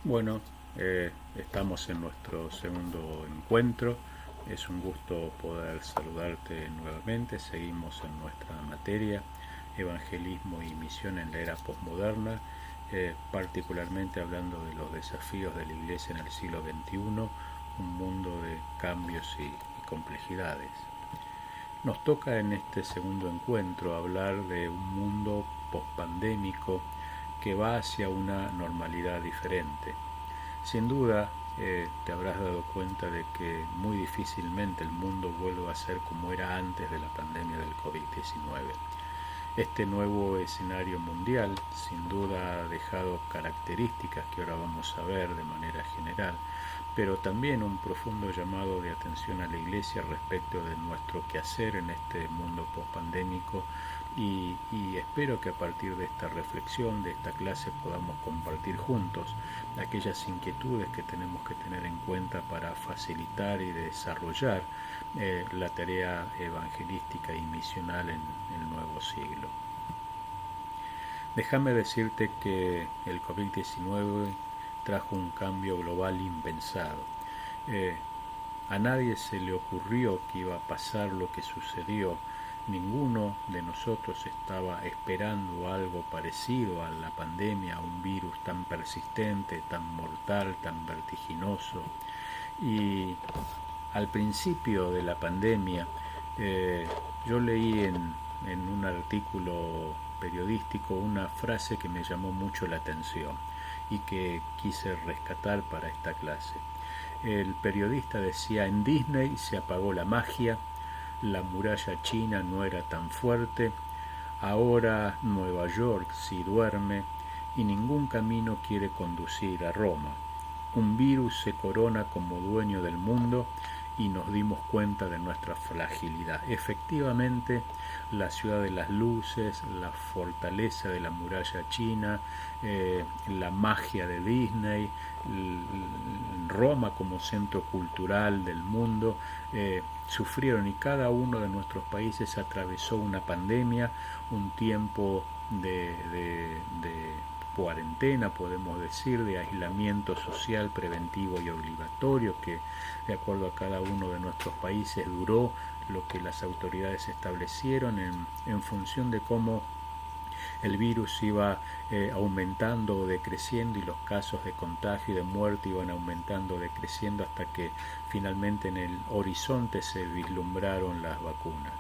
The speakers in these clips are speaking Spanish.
Bueno, estamos en nuestro segundo encuentro. Es un gusto poder saludarte nuevamente. Seguimos en nuestra materia, evangelismo y misión en la era posmoderna, particularmente hablando de los desafíos de la Iglesia en el siglo XXI, un mundo de cambios y complejidades. Nos toca en este segundo encuentro hablar de un mundo pospandémico que va hacia una normalidad diferente. Sin duda, te habrás dado cuenta de que muy difícilmente el mundo vuelva a ser como era antes de la pandemia del COVID-19. Este nuevo escenario mundial sin duda ha dejado características que ahora vamos a ver de manera general, pero también un profundo llamado de atención a la Iglesia respecto de nuestro quehacer en este mundo pospandémico y espero que a partir de esta reflexión, de esta clase, podamos compartir juntos aquellas inquietudes que tenemos que tener en cuenta para facilitar y desarrollar la tarea evangelística y misional en el nuevo siglo. Déjame decirte que el COVID-19 trajo un cambio global impensado. Eh, a nadie se le ocurrió que iba a pasar lo que sucedió. Ninguno de nosotros estaba esperando algo parecido a la pandemia, a un virus tan persistente, tan mortal, tan vertiginoso. Y al principio de la pandemia, eh, yo leí en un artículo periodístico una frase que me llamó mucho la atención y que quise rescatar para esta clase. El periodista decía: en Disney se apagó la magia, la muralla china no era tan fuerte, ahora Nueva York sí duerme y ningún camino quiere conducir a Roma. Un virus se corona como dueño del mundo y nos dimos cuenta de nuestra fragilidad. Efectivamente, la ciudad de las luces, la fortaleza de la muralla china, la magia de Disney, Roma como centro cultural del mundo, sufrieron, y cada uno de nuestros países atravesó una pandemia, un tiempo de cuarentena, podemos decir, de aislamiento social preventivo y obligatorio, que de acuerdo a cada uno de nuestros países duró lo que las autoridades establecieron en función de cómo el virus iba aumentando o decreciendo, y los casos de contagio y de muerte iban aumentando o decreciendo hasta que finalmente en el horizonte se vislumbraron las vacunas.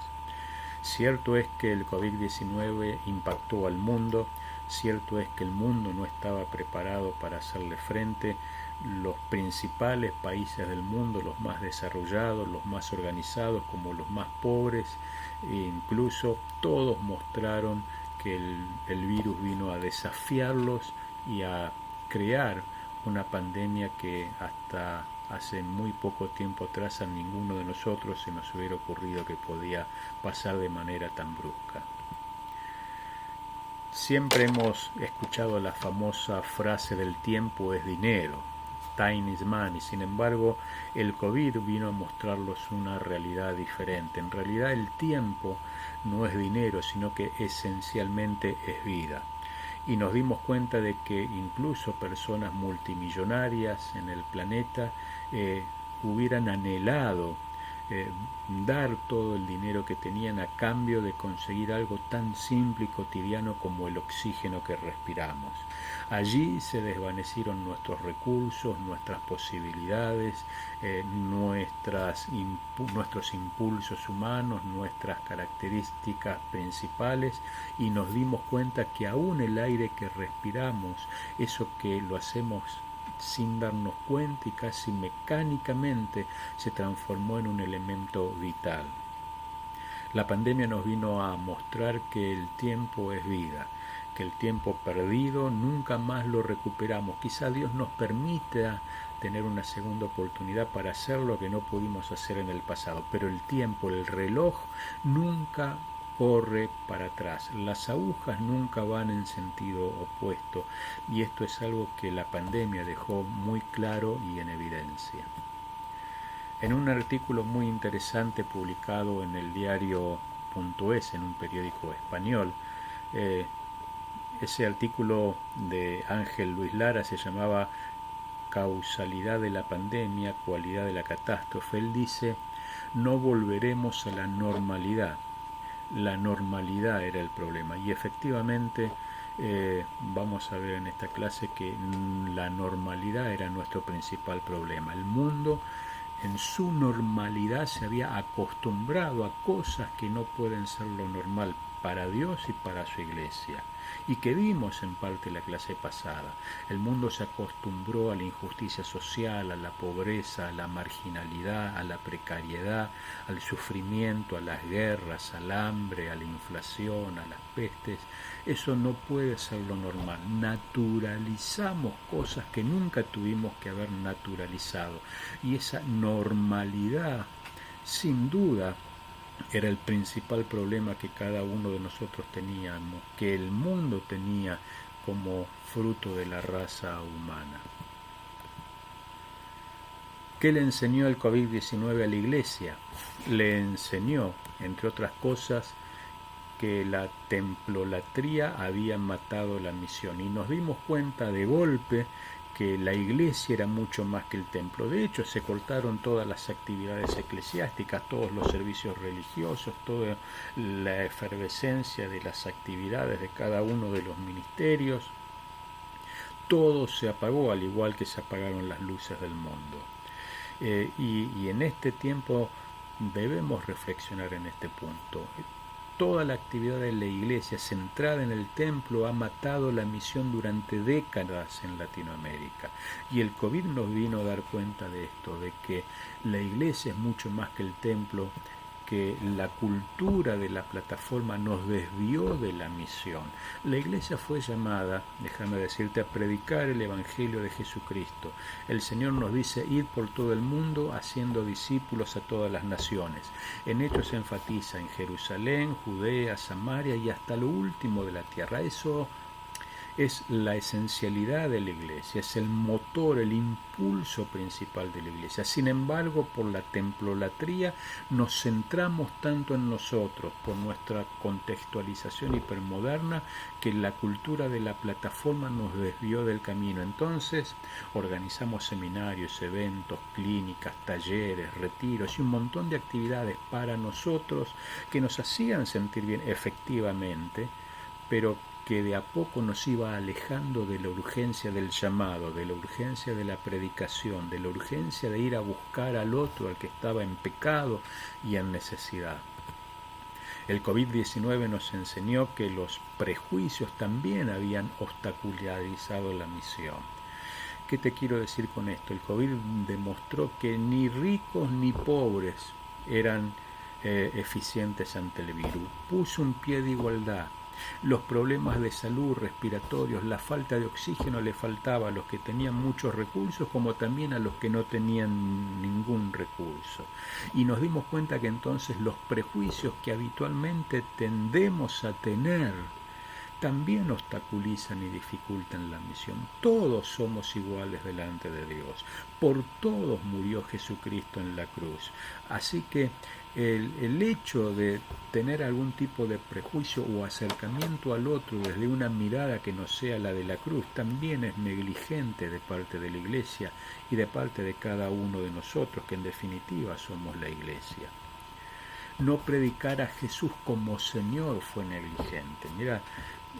Cierto es que el COVID-19 impactó al mundo, cierto es que el mundo no estaba preparado para hacerle frente. Los principales países del mundo, los más desarrollados, los más organizados como los más pobres, e incluso todos mostraron que el virus vino a desafiarlos y a crear una pandemia que hasta hace muy poco tiempo atrás a ninguno de nosotros se nos hubiera ocurrido que podía pasar de manera tan brusca. Siempre hemos escuchado la famosa frase del tiempo es dinero, time is money. Sin embargo, el COVID vino a mostrarnos una realidad diferente. En realidad el tiempo no es dinero, sino que esencialmente es vida. Y nos dimos cuenta de que incluso personas multimillonarias en el planeta hubieran anhelado dar todo el dinero que tenían a cambio de conseguir algo tan simple y cotidiano como el oxígeno que respiramos. Allí se desvanecieron nuestros recursos, nuestras posibilidades, nuestros impulsos humanos, nuestras características principales, y nos dimos cuenta que aún el aire que respiramos, eso que lo hacemos sin darnos cuenta y casi mecánicamente, se transformó en un elemento vital. La pandemia nos vino a mostrar que el tiempo es vida, que el tiempo perdido nunca más lo recuperamos. Quizá Dios nos permita tener una segunda oportunidad para hacer lo que no pudimos hacer en el pasado, pero el tiempo, el reloj, nunca corre para atrás. Las agujas nunca van en sentido opuesto, y esto es algo que la pandemia dejó muy claro y en evidencia. En un artículo muy interesante publicado en el diario .es, en un periódico español, ese artículo de Ángel Luis Lara se llamaba causalidad de la pandemia, cualidad de la catástrofe. Él dice, no volveremos a la normalidad. La normalidad era el problema. Y efectivamente vamos a ver en esta clase que la normalidad era nuestro principal problema. El mundo en su normalidad se había acostumbrado a cosas que no pueden ser lo normal para Dios y para su iglesia, y que vimos en parte la clase pasada. El mundo se acostumbró a la injusticia social, a la pobreza, a la marginalidad, a la precariedad, al sufrimiento, a las guerras, al hambre, a la inflación, a las pestes. Eso no puede ser lo normal. Naturalizamos cosas que nunca tuvimos que haber naturalizado, y esa normalidad, sin duda, era el principal problema que cada uno de nosotros teníamos, que el mundo tenía como fruto de la raza humana. ¿Qué le enseñó el COVID-19 a la iglesia? Le enseñó, entre otras cosas, que la templolatría había matado la misión, y nos dimos cuenta de golpe que la iglesia era mucho más que el templo. De hecho, se cortaron todas las actividades eclesiásticas, todos los servicios religiosos, toda la efervescencia de las actividades de cada uno de los ministerios. Todo se apagó, al igual que se apagaron las luces del mundo. Y en este tiempo debemos reflexionar en este punto. Toda la actividad de la iglesia centrada en el templo ha matado la misión durante décadas en Latinoamérica. Y el COVID nos vino a dar cuenta de esto, de que la iglesia es mucho más que el templo, que la cultura de la plataforma nos desvió de la misión. La iglesia fue llamada, déjame decirte, a predicar el Evangelio de Jesucristo. El Señor nos dice, ir por todo el mundo haciendo discípulos a todas las naciones. En Hechos se enfatiza en Jerusalén, Judea, Samaria y hasta lo último de la tierra. Eso es la esencialidad de la iglesia, es el motor, el impulso principal de la iglesia. Sin embargo, por la templolatría nos centramos tanto en nosotros, por nuestra contextualización hipermoderna, que la cultura de la plataforma nos desvió del camino. Entonces, organizamos seminarios, eventos, clínicas, talleres, retiros y un montón de actividades para nosotros que nos hacían sentir bien efectivamente, pero que de a poco nos iba alejando de la urgencia del llamado, de la urgencia de la predicación, de la urgencia de ir a buscar al otro, al que estaba en pecado y en necesidad. El COVID-19 nos enseñó que los prejuicios también habían obstaculizado la misión. ¿Qué te quiero decir con esto? El COVID demostró que ni ricos ni pobres eran eficientes ante el virus. Puso un pie de igualdad. Los problemas de salud, respiratorios, la falta de oxígeno le faltaba a los que tenían muchos recursos como también a los que no tenían ningún recurso. Y nos dimos cuenta que entonces los prejuicios que habitualmente tendemos a tener también obstaculizan y dificultan la misión. Todos somos iguales delante de Dios. Por todos murió Jesucristo en la cruz. Así que el hecho de tener algún tipo de prejuicio o acercamiento al otro desde una mirada que no sea la de la cruz también es negligente de parte de la iglesia y de parte de cada uno de nosotros, que en definitiva somos la iglesia. No predicar a Jesús como Señor fue negligente. Mira,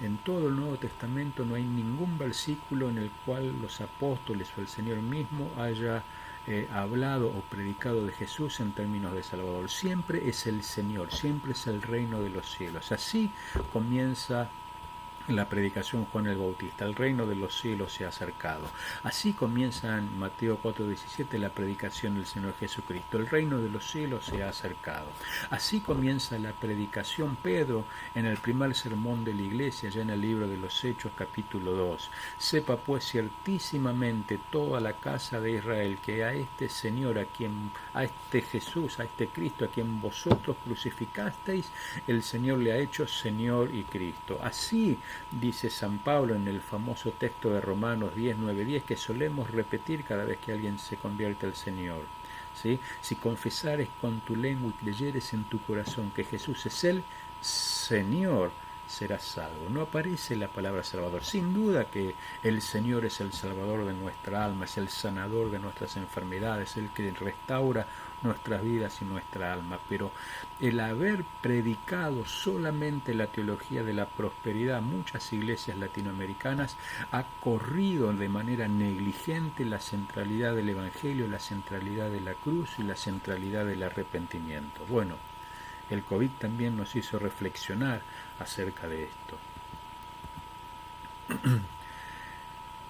en todo el Nuevo Testamento no hay ningún versículo en el cual los apóstoles o el Señor mismo haya hablado o predicado de Jesús en términos de Salvador. Siempre es el Señor, siempre es el reino de los cielos. Así comienza la predicación Juan el Bautista, el reino de los cielos se ha acercado. Así comienza en Mateo 4:17 la predicación del Señor Jesucristo, el reino de los cielos se ha acercado. Así comienza la predicación Pedro en el primer sermón de la iglesia, ya en el libro de los Hechos capítulo 2. Sepa pues ciertísimamente toda la casa de Israel que a este Señor, a este Jesús, a este Cristo, a quien vosotros crucificasteis, el Señor le ha hecho Señor y Cristo. Así dice San Pablo en el famoso texto de Romanos 10, 9, 10, que solemos repetir cada vez que alguien se convierte al Señor. ¿Sí? Si confesares con tu lengua y creyeres en tu corazón que Jesús es el Señor, serás salvo. No aparece la palabra Salvador. Sin duda que el Señor es el Salvador de nuestra alma, es el sanador de nuestras enfermedades, el que restaura nuestras vidas y nuestra alma, pero el haber predicado solamente la teología de la prosperidad, muchas iglesias latinoamericanas ha corrido de manera negligente la centralidad del Evangelio, la centralidad de la cruz y la centralidad del arrepentimiento. Bueno, el COVID también nos hizo reflexionar acerca de esto.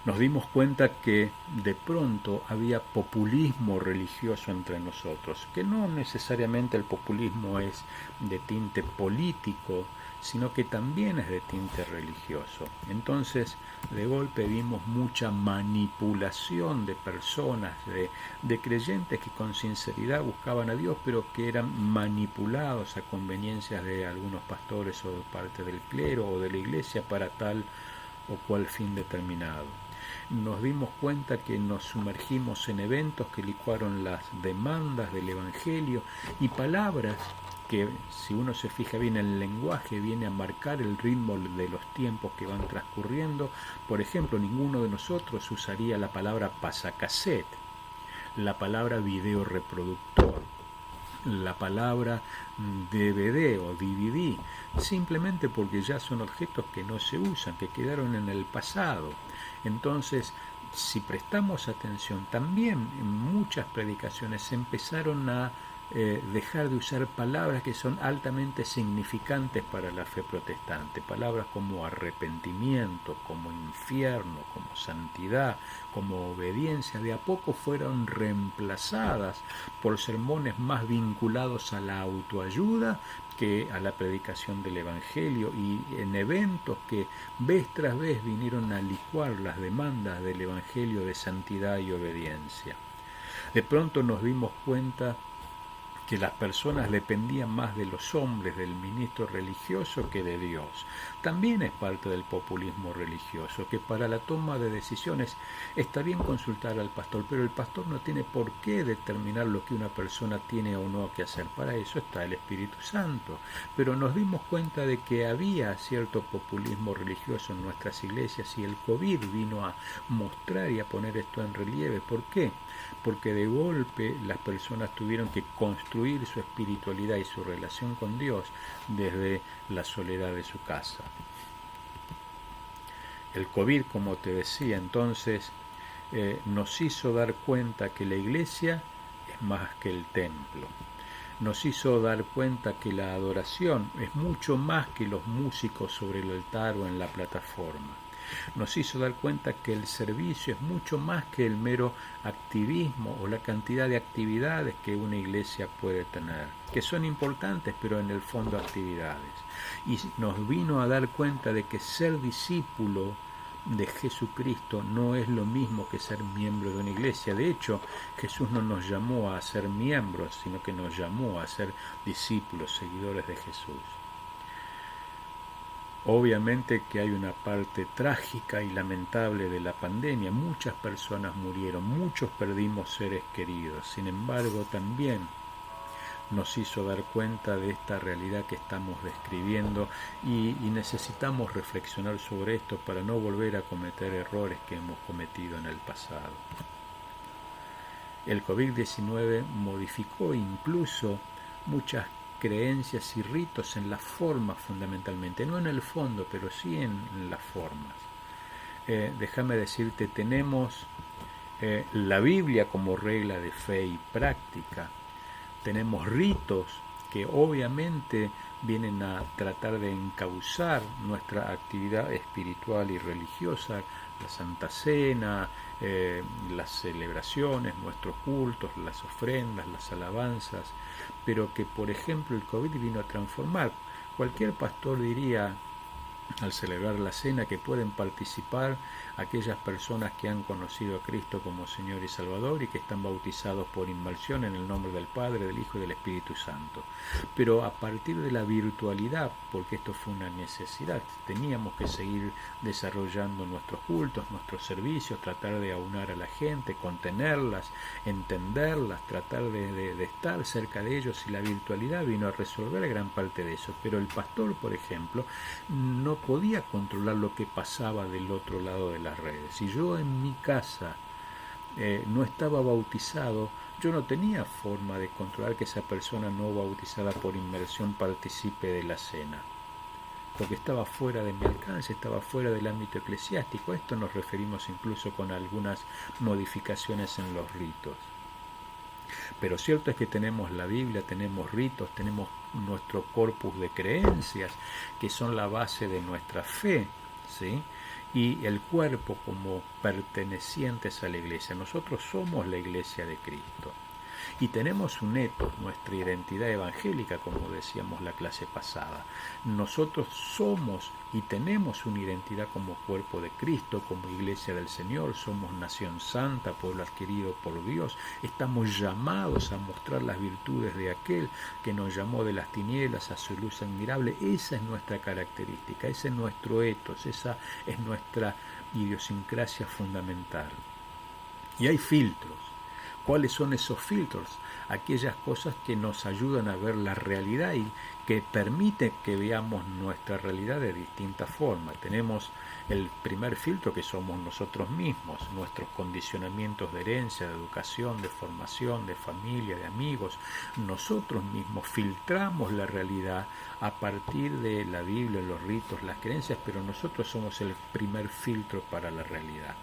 Nos dimos cuenta que de pronto había populismo religioso entre nosotros, que no necesariamente el populismo es de tinte político, sino que también es de tinte religioso. Entonces, de golpe vimos mucha manipulación de personas, de creyentes que con sinceridad buscaban a Dios, pero que eran manipulados a conveniencias de algunos pastores o de parte del clero o de la iglesia para tal o cual fin determinado. Nos dimos cuenta que nos sumergimos en eventos que licuaron las demandas del Evangelio y palabras que, si uno se fija bien en el lenguaje, viene a marcar el ritmo de los tiempos que van transcurriendo. Por ejemplo, ninguno de nosotros usaría la palabra pasacassette, la palabra video reproductor, la palabra DVD o DVD, simplemente porque ya son objetos que no se usan, que quedaron en el pasado. Entonces, si prestamos atención, también en muchas predicaciones se empezaron a dejar de usar palabras que son altamente significantes para la fe protestante, palabras como arrepentimiento, como infierno, como santidad, como obediencia, de a poco fueron reemplazadas por sermones más vinculados a la autoayuda que a la predicación del Evangelio, y en eventos que vez tras vez vinieron a licuar las demandas del Evangelio de santidad y obediencia. De pronto nos dimos cuenta que las personas dependían más de los hombres, del ministro religioso, que de Dios. También es parte del populismo religioso, que para la toma de decisiones está bien consultar al pastor, pero el pastor no tiene por qué determinar lo que una persona tiene o no que hacer. Para eso está el Espíritu Santo. Pero nos dimos cuenta de que había cierto populismo religioso en nuestras iglesias, y el COVID vino a mostrar y a poner esto en relieve. ¿Por qué? Porque de golpe las personas tuvieron que construir su espiritualidad y su relación con Dios desde la soledad de su casa. El COVID, como te decía, entonces nos hizo dar cuenta que la iglesia es más que el templo. Nos hizo dar cuenta que la adoración es mucho más que los músicos sobre el altar o en la plataforma. Nos hizo dar cuenta que el servicio es mucho más que el mero activismo o la cantidad de actividades que una iglesia puede tener, que son importantes, pero en el fondo actividades. Y nos vino a dar cuenta de que ser discípulo de Jesucristo no es lo mismo que ser miembro de una iglesia. De hecho, Jesús no nos llamó a ser miembros, sino que nos llamó a ser discípulos, seguidores de Jesús. Obviamente que hay una parte trágica y lamentable de la pandemia. Muchas personas murieron, muchos perdimos seres queridos. Sin embargo, también nos hizo dar cuenta de esta realidad que estamos describiendo, y necesitamos reflexionar sobre esto para no volver a cometer errores que hemos cometido en el pasado. El COVID-19 modificó incluso muchas creencias y ritos en la forma, fundamentalmente, no en el fondo, pero sí en las formas. Déjame decirte, tenemos la Biblia como regla de fe y práctica. Tenemos ritos que obviamente vienen a tratar de encauzar nuestra actividad espiritual y religiosa, la Santa Cena, las celebraciones, nuestros cultos, las ofrendas, las alabanzas, pero que, por ejemplo, el COVID vino a transformar. Cualquier pastor diría, al celebrar la cena, que pueden participar aquellas personas que han conocido a Cristo como Señor y Salvador y que están bautizados por inmersión en el nombre del Padre, del Hijo y del Espíritu Santo. Pero a partir de la virtualidad, porque esto fue una necesidad, teníamos que seguir desarrollando nuestros cultos, nuestros servicios, tratar de aunar a la gente, contenerlas, entenderlas, tratar de estar cerca de ellos, y la virtualidad vino a resolver gran parte de eso. Pero el pastor, por ejemplo, no podía controlar lo que pasaba del otro lado de las redes. Si yo en mi casa no estaba bautizado, yo no tenía forma de controlar que esa persona no bautizada por inmersión participe de la cena, porque estaba fuera de mi alcance, estaba fuera del ámbito eclesiástico. A esto nos referimos incluso con algunas modificaciones en los ritos. Pero cierto es que tenemos la Biblia, tenemos ritos, tenemos nuestro corpus de creencias, que son la base de nuestra fe, ¿sí? Y el cuerpo como pertenecientes a la iglesia. Nosotros somos la iglesia de Cristo. Y tenemos un etos, nuestra identidad evangélica, como decíamos la clase pasada. Nosotros somos y tenemos una identidad como cuerpo de Cristo, como iglesia del Señor. Somos nación santa, pueblo adquirido por Dios. Estamos llamados a mostrar las virtudes de aquel que nos llamó de las tinieblas a su luz admirable. Esa es nuestra característica, ese es nuestro etos, esa es nuestra idiosincrasia fundamental. Y hay filtros. ¿Cuáles son esos filtros? Aquellas cosas que nos ayudan a ver la realidad y que permiten que veamos nuestra realidad de distinta forma. Tenemos el primer filtro, que somos nosotros mismos, nuestros condicionamientos de herencia, de educación, de formación, de familia, de amigos. Nosotros mismos filtramos la realidad a partir de la Biblia, los ritos, las creencias, pero nosotros somos el primer filtro para la realidad.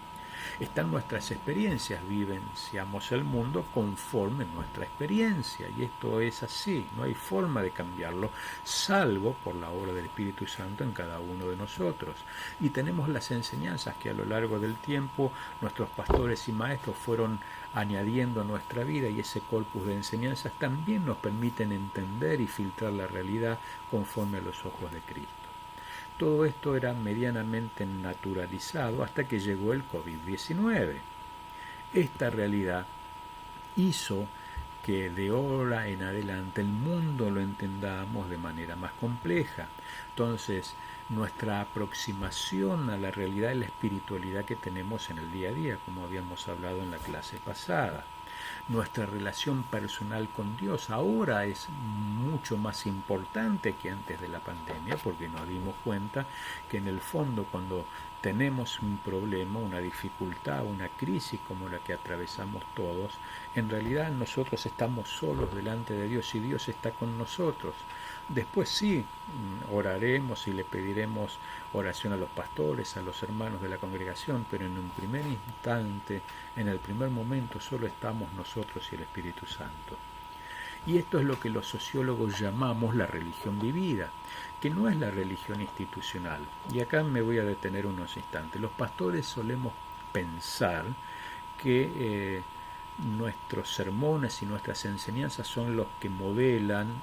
Están nuestras experiencias, vivenciamos el mundo conforme nuestra experiencia, y esto es así, no hay forma de cambiarlo, salvo por la obra del Espíritu Santo en cada uno de nosotros. Y tenemos las enseñanzas que a lo largo del tiempo nuestros pastores y maestros fueron añadiendo a nuestra vida, y ese corpus de enseñanzas también nos permiten entender y filtrar la realidad conforme a los ojos de Cristo. Todo esto era medianamente naturalizado hasta que llegó el COVID-19. Esta realidad hizo que de ahora en adelante el mundo lo entendamos de manera más compleja. Entonces, nuestra aproximación a la realidad y la espiritualidad que tenemos en el día a día, como habíamos hablado en la clase pasada. Nuestra relación personal con Dios ahora es mucho más importante que antes de la pandemia, porque nos dimos cuenta que en el fondo, cuando tenemos un problema, una dificultad, una crisis como la que atravesamos todos, en realidad nosotros estamos solos delante de Dios y Dios está con nosotros. Después sí, oraremos y le pediremos oración a los pastores, a los hermanos de la congregación, pero en un primer instante, en el primer momento, solo estamos nosotros y el Espíritu Santo. Y esto es lo que los sociólogos llamamos la religión vivida, que no es la religión institucional. Y acá me voy a detener unos instantes. Los pastores solemos pensar que nuestros sermones y nuestras enseñanzas son los que modelan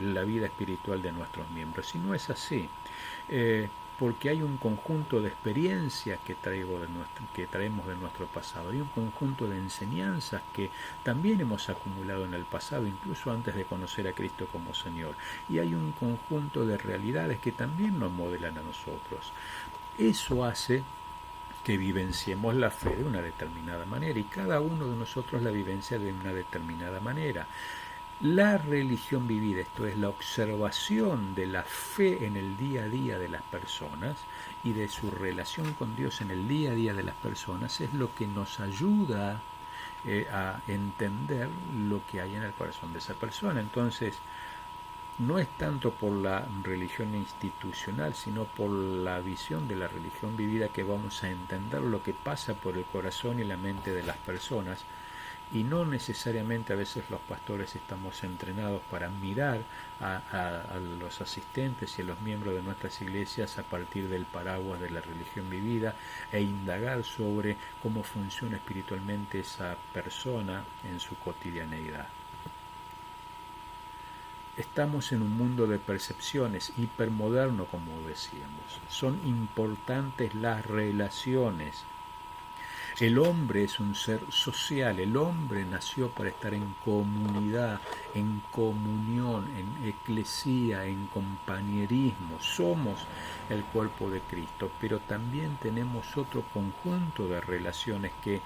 la vida espiritual de nuestros miembros. Y no es así, porque hay un conjunto de experiencias que traemos de nuestro pasado, hay un conjunto de enseñanzas que también hemos acumulado en el pasado, incluso antes de conocer a Cristo como Señor, y hay un conjunto de realidades que también nos modelan a nosotros. Eso hace que vivenciemos la fe de una determinada manera, y cada uno de nosotros la vivencia de una determinada manera. La religión vivida, esto es la observación de la fe en el día a día de las personas y de su relación con Dios en el día a día de las personas, es lo que nos ayuda a entender lo que hay en el corazón de esa persona. Entonces, no es tanto por la religión institucional, sino por la visión de la religión vivida que vamos a entender lo que pasa por el corazón y la mente de las personas. Y no necesariamente a veces los pastores estamos entrenados para mirar a los asistentes y a los miembros de nuestras iglesias a partir del paraguas de la religión vivida e indagar sobre cómo funciona espiritualmente esa persona en su cotidianeidad. Estamos en un mundo de percepciones hipermoderno, como decíamos. Son importantes las relaciones. El hombre es un ser social, el hombre nació para estar en comunidad, en comunión, en eclesía, en compañerismo. Somos el cuerpo de Cristo, pero también tenemos otro conjunto de relaciones que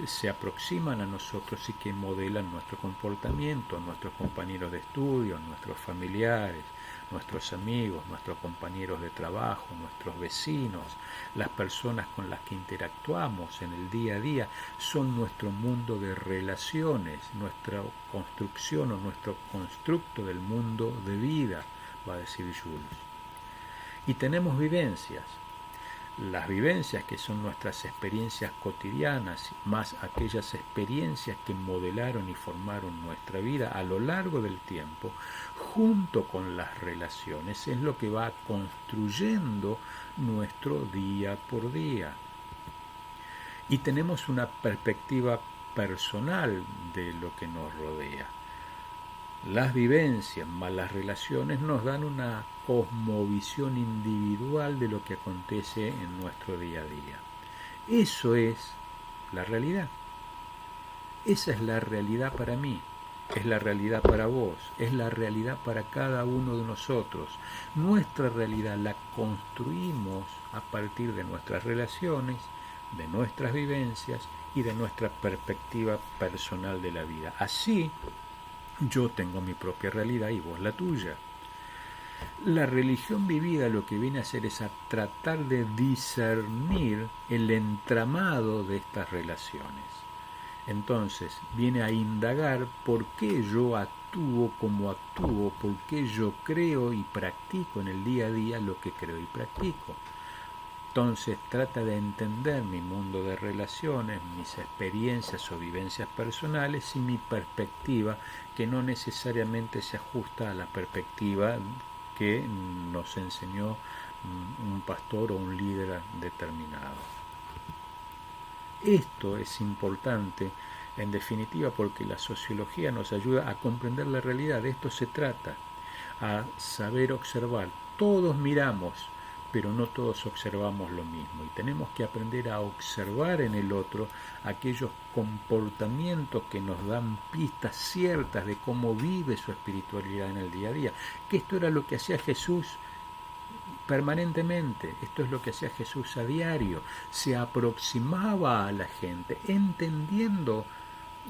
se aproximan a nosotros y que modelan nuestro comportamiento, nuestros compañeros de estudio, nuestros familiares, nuestros amigos, nuestros compañeros de trabajo, nuestros vecinos, las personas con las que interactuamos en el día a día, son nuestro mundo de relaciones, nuestra construcción o nuestro constructo del mundo de vida, va a decir Jules. Y tenemos vivencias. Las vivencias que son nuestras experiencias cotidianas, más aquellas experiencias que modelaron y formaron nuestra vida a lo largo del tiempo, junto con las relaciones, es lo que va construyendo nuestro día por día. Y tenemos una perspectiva personal de lo que nos rodea. Las vivencias más las relaciones nos dan una cosmovisión individual de lo que acontece en nuestro día a día. Eso es la realidad. Esa es la realidad para mí, es la realidad para vos, es la realidad para cada uno de nosotros. Nuestra realidad la construimos a partir de nuestras relaciones, de nuestras vivencias y de nuestra perspectiva personal de la vida. Así, yo tengo mi propia realidad y vos la tuya. La religión vivida lo que viene a hacer es a tratar de discernir el entramado de estas relaciones. Entonces, viene a indagar por qué yo actúo como actúo, por qué yo creo y practico en el día a día lo que creo y practico. Entonces trata de entender mi mundo de relaciones, mis experiencias o vivencias personales y mi perspectiva, que no necesariamente se ajusta a la perspectiva que nos enseñó un pastor o un líder determinado. Esto es importante, en definitiva, porque la sociología nos ayuda a comprender la realidad. De esto se trata, a saber observar. Todos miramos, pero no todos observamos lo mismo y tenemos que aprender a observar en el otro aquellos comportamientos que nos dan pistas ciertas de cómo vive su espiritualidad en el día a día, que esto era lo que hacía Jesús permanentemente, esto es lo que hacía Jesús a diario, se aproximaba a la gente entendiendo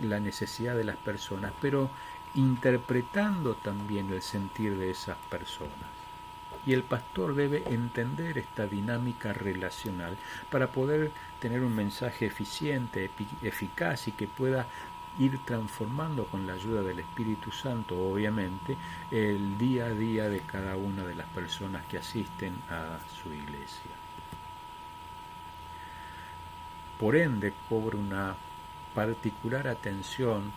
la necesidad de las personas, pero interpretando también el sentir de esas personas. Y el pastor debe entender esta dinámica relacional para poder tener un mensaje eficiente, eficaz y que pueda ir transformando con la ayuda del Espíritu Santo, obviamente, el día a día de cada una de las personas que asisten a su iglesia. Por ende, cobra una particular atención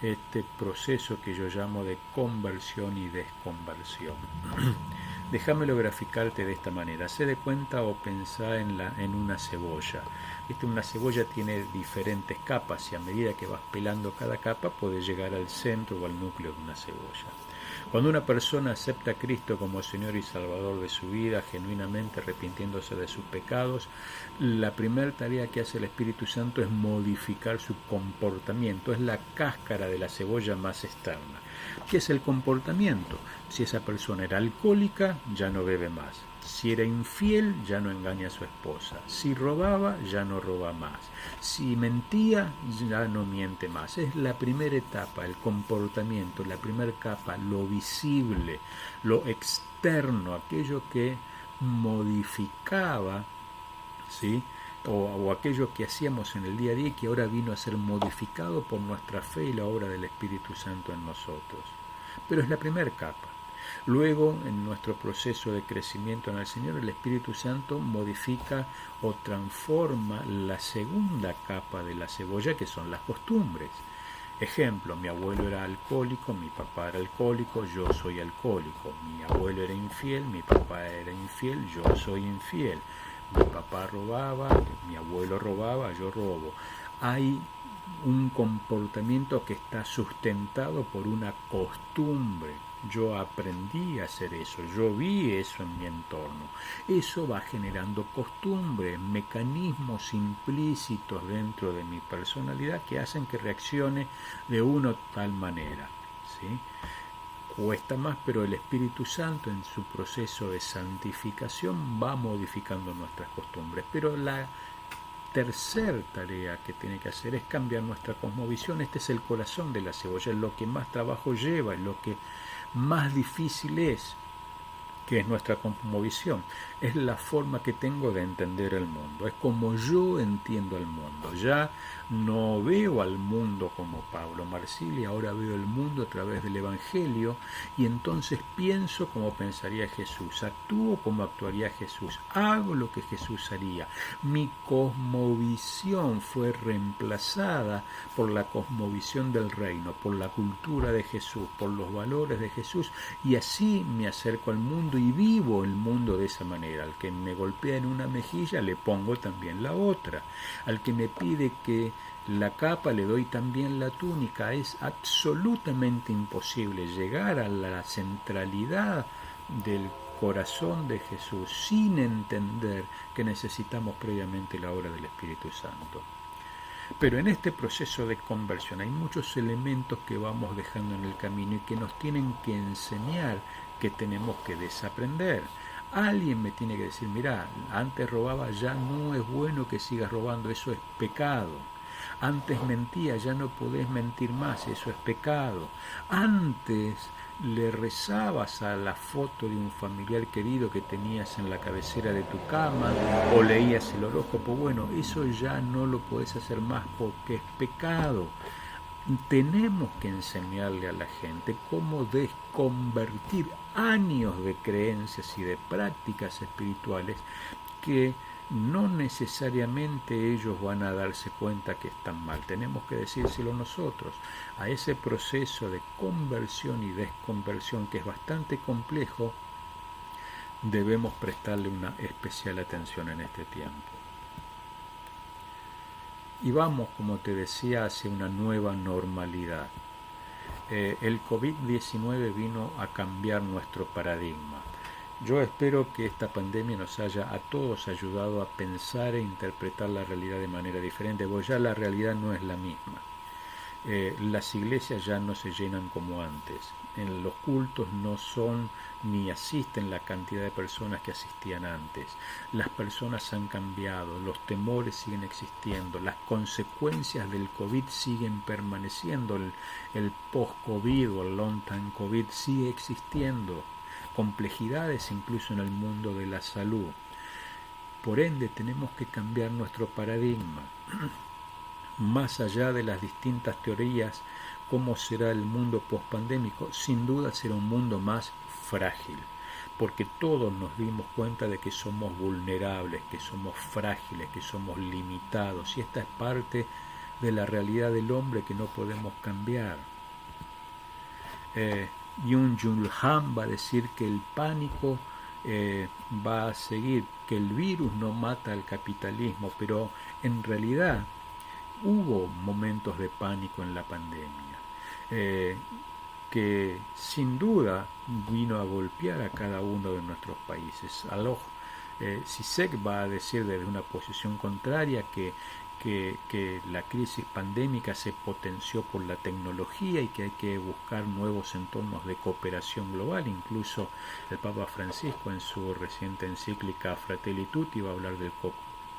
este proceso que yo llamo de conversión y desconversión. Déjamelo graficarte de esta manera. Se de cuenta o pensá en una cebolla. Una cebolla tiene diferentes capas y a medida que vas pelando cada capa puedes llegar al centro o al núcleo de una cebolla. Cuando una persona acepta a Cristo como Señor y Salvador de su vida, genuinamente arrepintiéndose de sus pecados, la primera tarea que hace el Espíritu Santo es modificar su comportamiento. Es la cáscara de la cebolla más externa. ¿Qué es el comportamiento? Si esa persona era alcohólica, ya no bebe más. Si era infiel, ya no engaña a su esposa. Si robaba, ya no roba más. Si mentía, ya no miente más. Es la primera etapa, el comportamiento, la primera capa, lo visible, lo externo, aquello que modificaba, ¿sí? O aquello que hacíamos en el día a día y que ahora vino a ser modificado por nuestra fe y la obra del Espíritu Santo en nosotros. Pero es la primera capa. Luego, en nuestro proceso de crecimiento en el Señor, el Espíritu Santo modifica o transforma la segunda capa de la cebolla, que son las costumbres. Ejemplo, mi abuelo era alcohólico, mi papá era alcohólico, yo soy alcohólico. Mi abuelo era infiel, mi papá era infiel, yo soy infiel. Mi papá robaba, mi abuelo robaba, yo robo. Hay un comportamiento que está sustentado por una costumbre. yo aprendí a hacer eso, yo vi eso en mi entorno. Eso va generando costumbres, mecanismos implícitos dentro de mi personalidad que hacen que reaccione de una tal manera. ¿Sí? Cuesta más, pero el Espíritu Santo en su proceso de santificación va modificando nuestras costumbres. Pero la tercer tarea que tiene que hacer es cambiar nuestra cosmovisión. Este es el corazón de la cebolla, es lo que más trabajo lleva, es lo que más difícil es, que es nuestra cosmovisión. Es la forma que tengo de entender el mundo, es como yo entiendo el mundo. Ya no veo al mundo como Pablo Marsili, ahora veo el mundo a través del Evangelio, y entonces pienso como pensaría Jesús, actúo como actuaría Jesús, hago lo que Jesús haría. Mi cosmovisión fue reemplazada por la cosmovisión del reino, por la cultura de Jesús, por los valores de Jesús, y así me acerco al mundo y vivo el mundo de esa manera. Al que me golpea en una mejilla le pongo también la otra. Al que me pide que la capa le doy también la túnica. Es absolutamente imposible llegar a la centralidad del corazón de Jesús sin entender que necesitamos previamente la obra del Espíritu Santo. Pero en este proceso de conversión hay muchos elementos que vamos dejando en el camino y que nos tienen que enseñar que tenemos que desaprender. Alguien me tiene que decir, mira, antes robaba, ya no es bueno que sigas robando, eso es pecado. Antes mentía, ya no podés mentir más, eso es pecado. Antes le rezabas a la foto de un familiar querido que tenías en la cabecera de tu cama o leías el horóscopo, bueno, eso ya no lo podés hacer más porque es pecado. Tenemos que enseñarle a la gente cómo desconvertir años de creencias y de prácticas espirituales que no necesariamente ellos van a darse cuenta que están mal. Tenemos que decírselo nosotros. A ese proceso de conversión y desconversión, que es bastante complejo, debemos prestarle una especial atención en este tiempo. Y vamos, como te decía, hacia una nueva normalidad. El COVID-19 vino a cambiar nuestro paradigma. Yo espero que esta pandemia nos haya a todos ayudado a pensar e interpretar la realidad de manera diferente, porque ya la realidad no es la misma. Las iglesias ya no se llenan como antes. En los cultos no son ni asisten la cantidad de personas que asistían antes. Las personas han cambiado, los temores siguen existiendo, las consecuencias del COVID siguen permaneciendo, el post-COVID o el long-time COVID sigue existiendo, complejidades incluso en el mundo de la salud. Por ende, tenemos que cambiar nuestro paradigma. Más allá de las distintas teorías, cómo será el mundo pospandémico, sin duda será un mundo más frágil, porque todos nos dimos cuenta de que somos vulnerables, que somos frágiles, que somos limitados, y esta es parte de la realidad del hombre que no podemos cambiar. Byung-Chul Han va a decir que el pánico va a seguir, que el virus no mata al capitalismo, pero en realidad hubo momentos de pánico en la pandemia, que sin duda vino a golpear a cada uno de nuestros países. Zizek va a decir desde una posición contraria que la crisis pandémica se potenció por la tecnología y que hay que buscar nuevos entornos de cooperación global. Incluso el Papa Francisco en su reciente encíclica Fratelli Tutti va a hablar del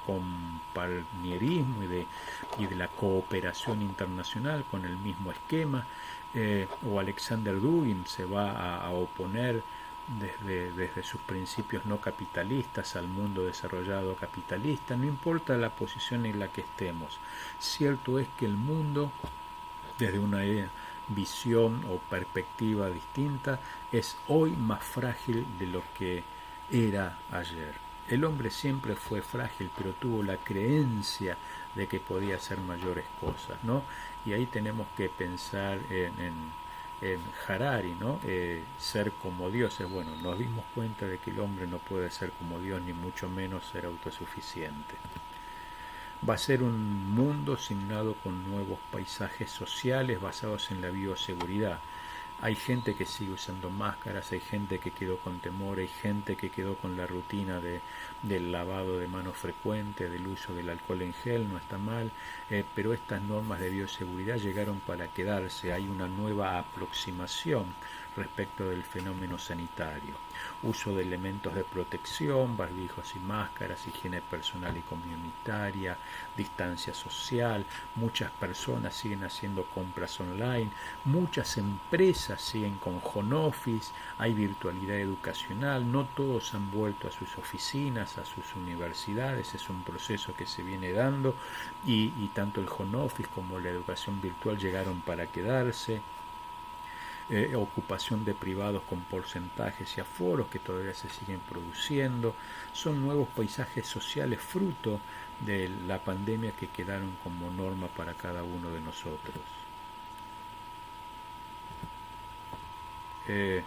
compañerismo y de la cooperación internacional con el mismo esquema, o Alexander Dugin se va a oponer desde sus principios no capitalistas al mundo desarrollado capitalista. No importa la posición en la que estemos, cierto es que el mundo, desde una visión o perspectiva distinta, es hoy más frágil de lo que era ayer. El hombre siempre fue frágil, pero tuvo la creencia de que podía hacer mayores cosas, ¿no? Y ahí tenemos que pensar en Harari, ¿no? Ser como dioses. Bueno, nos dimos cuenta de que el hombre no puede ser como Dios, ni mucho menos ser autosuficiente. Va a ser un mundo signado con nuevos paisajes sociales basados en la bioseguridad. Hay gente que sigue usando máscaras, hay gente que quedó con temor, hay gente que quedó con la rutina del lavado de manos frecuente, del uso del alcohol en gel, no está mal, pero estas normas de bioseguridad llegaron para quedarse. Hay una nueva aproximación respecto del fenómeno sanitario. Uso de elementos de protección, barbijos y máscaras, higiene personal y comunitaria, distancia social. Muchas personas siguen haciendo compras online, muchas empresas siguen con home office, hay virtualidad educacional, no todos han vuelto a sus oficinas, a sus universidades, es un proceso que se viene dando y tanto el home office como la educación virtual llegaron para quedarse. Ocupación de privados con porcentajes y aforos que todavía se siguen produciendo. Son nuevos paisajes sociales fruto de la pandemia que quedaron como norma para cada uno de nosotros. Eh,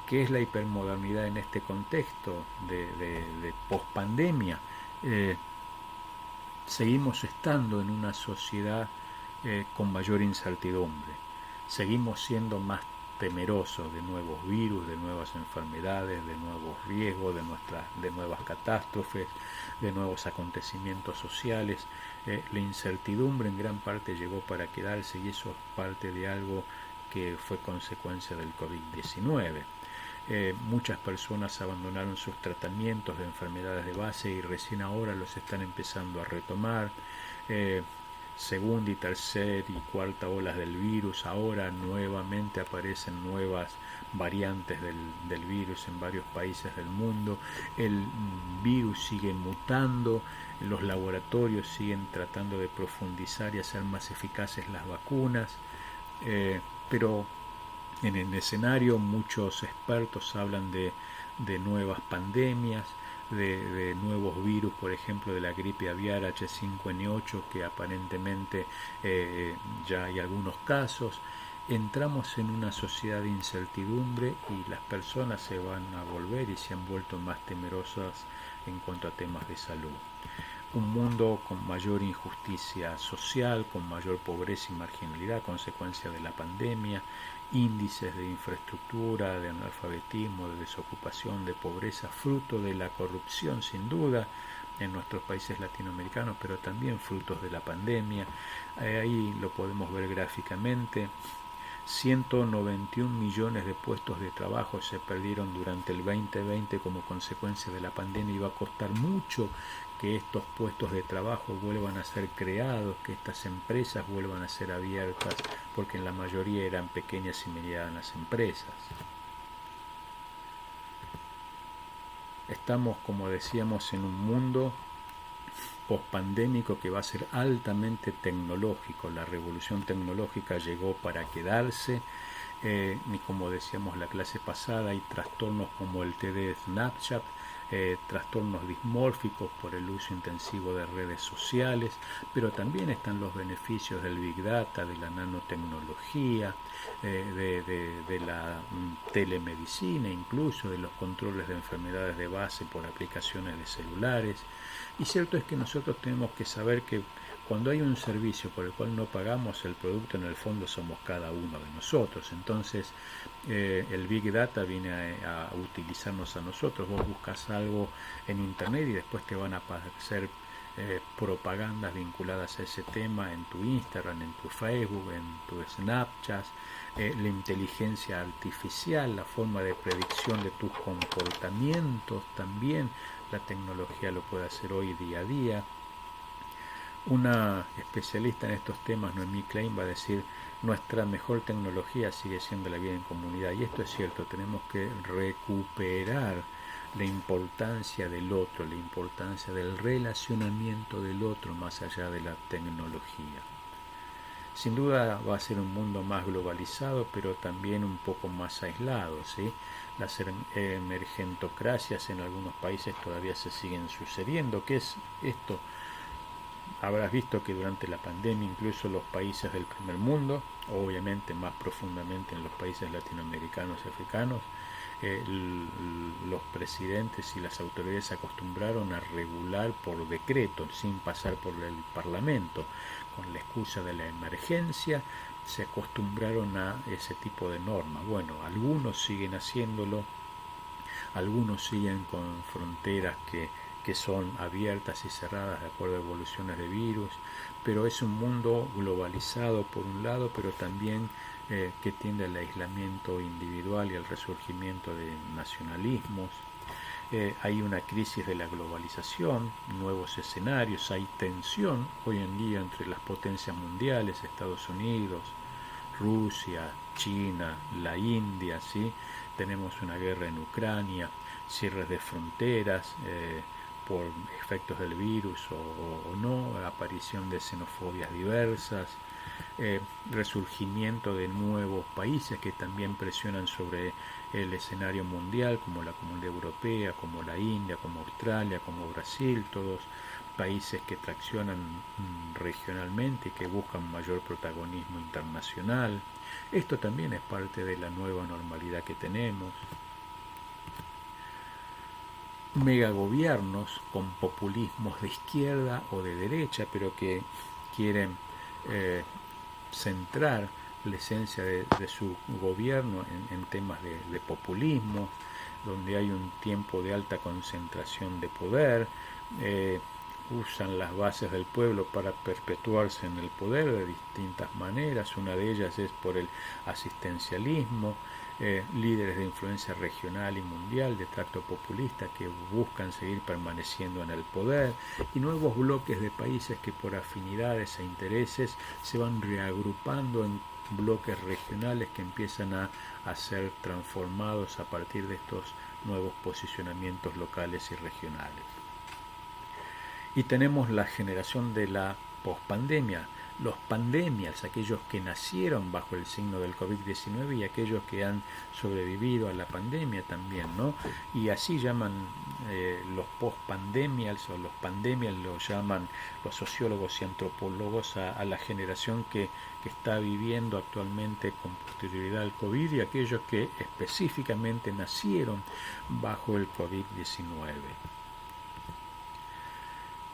¿Qué es la hipermodernidad en este contexto de pospandemia? Eh, Seguimos estando en una sociedad con mayor incertidumbre. Seguimos siendo más temerosos de nuevos virus, de nuevas enfermedades, de nuevos riesgos, de nuevas catástrofes, de nuevos acontecimientos sociales. La incertidumbre en gran parte llegó para quedarse y eso es parte de algo que fue consecuencia del COVID-19. Muchas personas abandonaron sus tratamientos de enfermedades de base y recién ahora los están empezando a retomar. Segunda y tercera y cuarta olas del virus, ahora nuevamente aparecen nuevas variantes del virus en varios países del mundo. El virus sigue mutando, los laboratorios siguen tratando de profundizar y hacer más eficaces las vacunas, pero en el escenario muchos expertos hablan de nuevas pandemias, de nuevos virus, por ejemplo de la gripe aviar H5N8, que aparentemente ya hay algunos casos. Entramos en una sociedad de incertidumbre y las personas se van a volver y se han vuelto más temerosas en cuanto a temas de salud. Un mundo con mayor injusticia social, con mayor pobreza y marginalidad a consecuencia de la pandemia, índices de infraestructura, de analfabetismo, de desocupación, de pobreza, fruto de la corrupción sin duda en nuestros países latinoamericanos, pero también frutos de la pandemia. Ahí lo podemos ver gráficamente. 191 millones de puestos de trabajo se perdieron durante el 2020 como consecuencia de la pandemia y va a costar mucho que estos puestos de trabajo vuelvan a ser creados, que estas empresas vuelvan a ser abiertas, porque en la mayoría eran pequeñas y medianas empresas. Estamos, como decíamos, en un mundo pospandémico que va a ser altamente tecnológico. La revolución tecnológica llegó para quedarse. Y como decíamos la clase pasada, hay trastornos como el TD Snapchat, trastornos dismórficos por el uso intensivo de redes sociales, pero también están los beneficios del Big Data, de la nanotecnología, de la telemedicina, incluso de los controles de enfermedades de base por aplicaciones de celulares. Y cierto es que nosotros tenemos que saber que cuando hay un servicio por el cual no pagamos, el producto en el fondo somos cada uno de nosotros. Entonces el Big Data viene a utilizarnos a nosotros. Vos buscas algo en internet y después te van a aparecer propagandas vinculadas a ese tema en tu Instagram, en tu Facebook, en tu Snapchat. La inteligencia artificial, la forma de predicción de tus comportamientos también, la tecnología lo puede hacer hoy día a día. Una especialista en estos temas, Noemí Klein, va a decir: nuestra mejor tecnología sigue siendo la vida en comunidad. Y esto es cierto, tenemos que recuperar la importancia del otro, la importancia del relacionamiento del otro más allá de la tecnología. Sin duda va a ser un mundo más globalizado, pero también un poco más aislado, ¿sí? Las emergentocracias en algunos países todavía se siguen sucediendo. ¿Qué es esto? Habrás visto que durante la pandemia incluso los países del primer mundo, obviamente más profundamente en los países latinoamericanos y africanos, los presidentes y las autoridades se acostumbraron a regular por decreto, sin pasar por el Parlamento, con la excusa de la emergencia, se acostumbraron a ese tipo de normas. Bueno, algunos siguen haciéndolo, algunos siguen con fronteras que son abiertas y cerradas de acuerdo a evoluciones de virus, pero es un mundo globalizado por un lado, pero también que tiende al aislamiento individual y al resurgimiento de nacionalismos. Hay una crisis de la globalización, nuevos escenarios, hay tensión hoy en día entre las potencias mundiales, Estados Unidos, Rusia, China, la India, ¿sí? Tenemos una guerra en Ucrania, cierres de fronteras por efectos del virus o no, aparición de xenofobias diversas, resurgimiento de nuevos países que también presionan sobre el escenario mundial, como la Comunidad Europea, como la India, como Australia, como Brasil, todos países que traccionan regionalmente y que buscan mayor protagonismo internacional. Esto también es parte de la nueva normalidad que tenemos. Megagobiernos con populismos de izquierda o de derecha, pero que quieren centrar la esencia de su gobierno en temas de populismo, donde hay un tiempo de alta concentración de poder, usan las bases del pueblo para perpetuarse en el poder de distintas maneras. Una de ellas es por el asistencialismo, líderes de influencia regional y mundial de tracto populista que buscan seguir permaneciendo en el poder, y nuevos bloques de países que por afinidades e intereses se van reagrupando en bloques regionales que empiezan a ser transformados a partir de estos nuevos posicionamientos locales y regionales. Y tenemos la generación de la pospandemia, los pandemias, aquellos que nacieron bajo el signo del COVID-19 y aquellos que han sobrevivido a la pandemia también, ¿no? Y así llaman los post-pandemials o los pandemias, lo llaman los sociólogos y antropólogos a la generación que está viviendo actualmente con posterioridad al COVID y aquellos que específicamente nacieron bajo el COVID-19.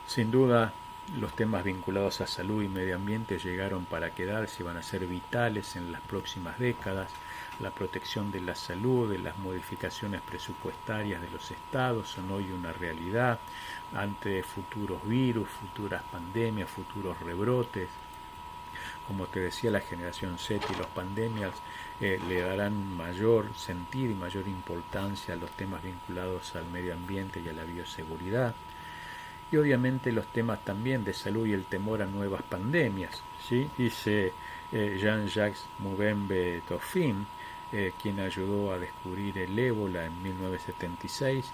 Sin duda, los temas vinculados a salud y medio ambiente llegaron para quedarse y van a ser vitales en las próximas décadas. La protección de la salud, de las modificaciones presupuestarias de los estados son hoy una realidad ante futuros virus, futuras pandemias, futuros rebrotes. Como te decía, la generación Z y los pandemias le darán mayor sentido y mayor importancia a los temas vinculados al medio ambiente y a la bioseguridad. Y obviamente los temas también de salud y el temor a nuevas pandemias, ¿sí? Dice Jean-Jacques Mugimbe Tofin, quien ayudó a descubrir el ébola en 1976,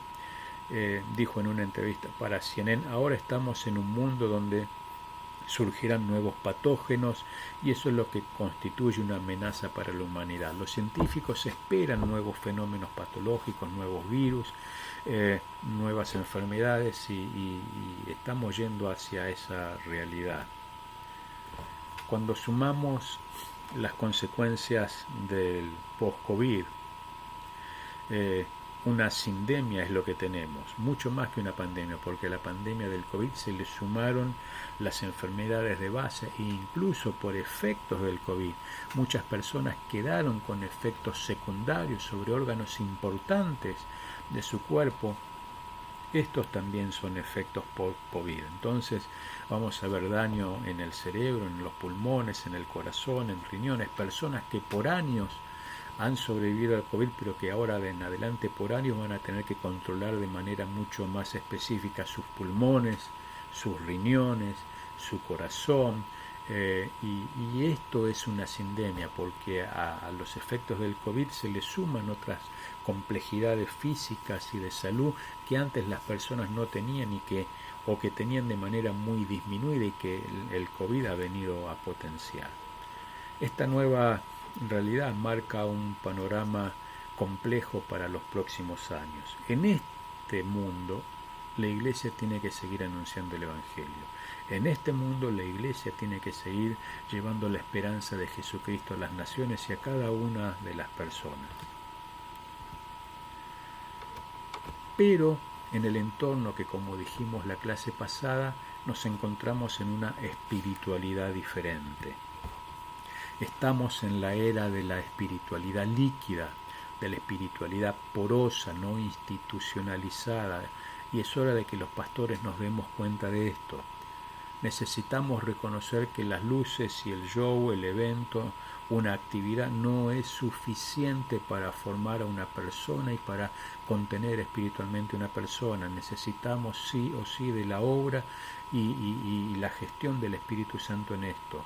dijo en una entrevista para CNN: ahora estamos en un mundo donde surgirán nuevos patógenos y eso es lo que constituye una amenaza para la humanidad. Los científicos esperan nuevos fenómenos patológicos, nuevos virus, nuevas enfermedades y estamos yendo hacia esa realidad. Cuando sumamos las consecuencias del post-COVID, una sindemia es lo que tenemos, mucho más que una pandemia, porque a la pandemia del COVID se le sumaron las enfermedades de base e incluso por efectos del COVID muchas personas quedaron con efectos secundarios sobre órganos importantes de su cuerpo. Estos también son efectos post-COVID. Entonces vamos a ver daño en el cerebro, en los pulmones, en el corazón, en riñones, personas que por años han sobrevivido al COVID, pero que ahora en adelante por años van a tener que controlar de manera mucho más específica sus pulmones, sus riñones, su corazón, y esto es una sindemia, porque a los efectos del COVID se le suman otras complejidades físicas y de salud que antes las personas no tenían o que tenían de manera muy disminuida y que el COVID ha venido a potenciar. Esta nueva realidad marca un panorama complejo para los próximos años. En este mundo, la Iglesia tiene que seguir anunciando el Evangelio. En este mundo, la Iglesia tiene que seguir llevando la esperanza de Jesucristo a las naciones y a cada una de las personas. pero en el entorno que, como dijimos la clase pasada, nos encontramos en una espiritualidad diferente. Estamos en la era de la espiritualidad líquida, de la espiritualidad porosa, no institucionalizada, y es hora de que los pastores nos demos cuenta de esto. Necesitamos reconocer que las luces y el show, el evento, una actividad no es suficiente para formar a una persona y para contener espiritualmente a una persona. Necesitamos sí o sí de la obra y la gestión del Espíritu Santo en esto.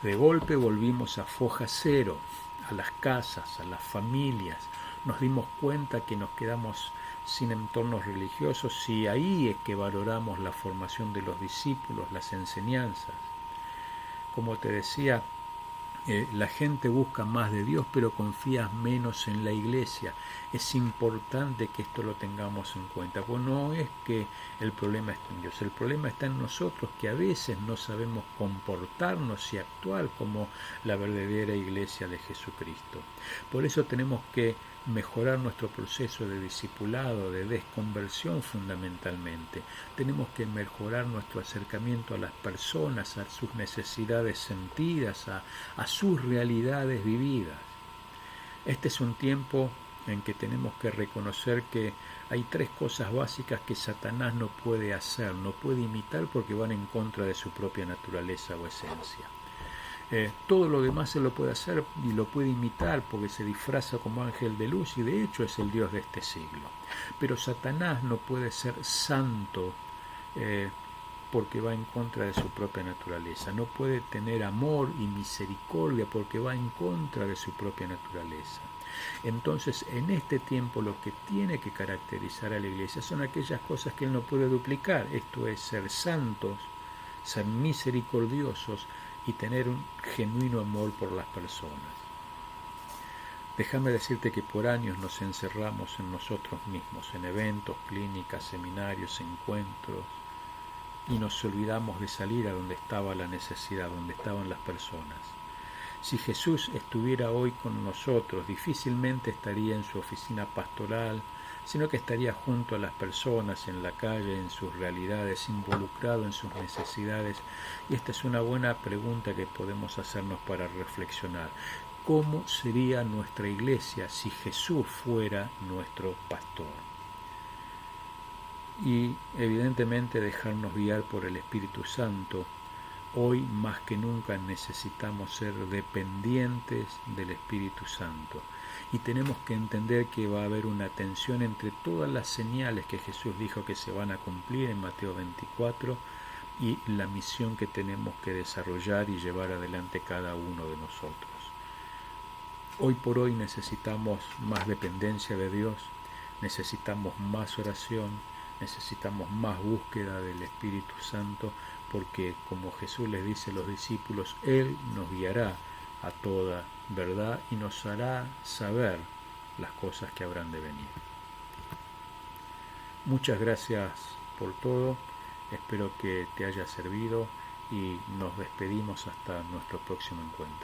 De golpe volvimos a foja cero, a las casas, a las familias. Nos dimos cuenta que nos quedamos sin entornos religiosos y ahí es que valoramos la formación de los discípulos, las enseñanzas. Como te decía, la gente busca más de Dios, pero confía menos en la iglesia. Es importante que esto lo tengamos en cuenta, pues no es que el problema esté en Dios, el problema está en nosotros, que a veces no sabemos comportarnos y actuar como la verdadera iglesia de Jesucristo. Por eso tenemos que mejorar nuestro proceso de discipulado, de desconversión fundamentalmente. Tenemos que mejorar nuestro acercamiento a las personas, a sus necesidades sentidas, a sus realidades vividas. Este es un tiempo en que tenemos que reconocer que hay tres cosas básicas que Satanás no puede hacer, no puede imitar porque van en contra de su propia naturaleza o esencia. Todo lo demás se lo puede hacer y lo puede imitar porque se disfraza como ángel de luz y de hecho es el Dios de este siglo. Pero Satanás no puede ser santo porque va en contra de su propia naturaleza. No puede tener amor y misericordia porque va en contra de su propia naturaleza. Entonces, en este tiempo lo que tiene que caracterizar a la iglesia son aquellas cosas que él no puede duplicar. Esto es ser santos, ser misericordiosos y tener un genuino amor por las personas. Déjame decirte que por años nos encerramos en nosotros mismos, en eventos, clínicas, seminarios, encuentros, y nos olvidamos de salir a donde estaba la necesidad, donde estaban las personas. Si Jesús estuviera hoy con nosotros, difícilmente estaría en su oficina pastoral, sino que estaría junto a las personas en la calle, en sus realidades, involucrado en sus necesidades. Y esta es una buena pregunta que podemos hacernos para reflexionar. ¿Cómo sería nuestra iglesia si Jesús fuera nuestro pastor? Y evidentemente dejarnos guiar por el Espíritu Santo. Hoy más que nunca necesitamos ser dependientes del Espíritu Santo y tenemos que entender que va a haber una tensión entre todas las señales que Jesús dijo que se van a cumplir en Mateo 24 y la misión que tenemos que desarrollar y llevar adelante cada uno de nosotros. Hoy por hoy necesitamos más dependencia de Dios, necesitamos más oración, necesitamos más búsqueda del Espíritu Santo, porque como Jesús les dice a los discípulos, Él nos guiará a toda verdad y nos hará saber las cosas que habrán de venir. Muchas gracias por todo, espero que te haya servido y nos despedimos hasta nuestro próximo encuentro.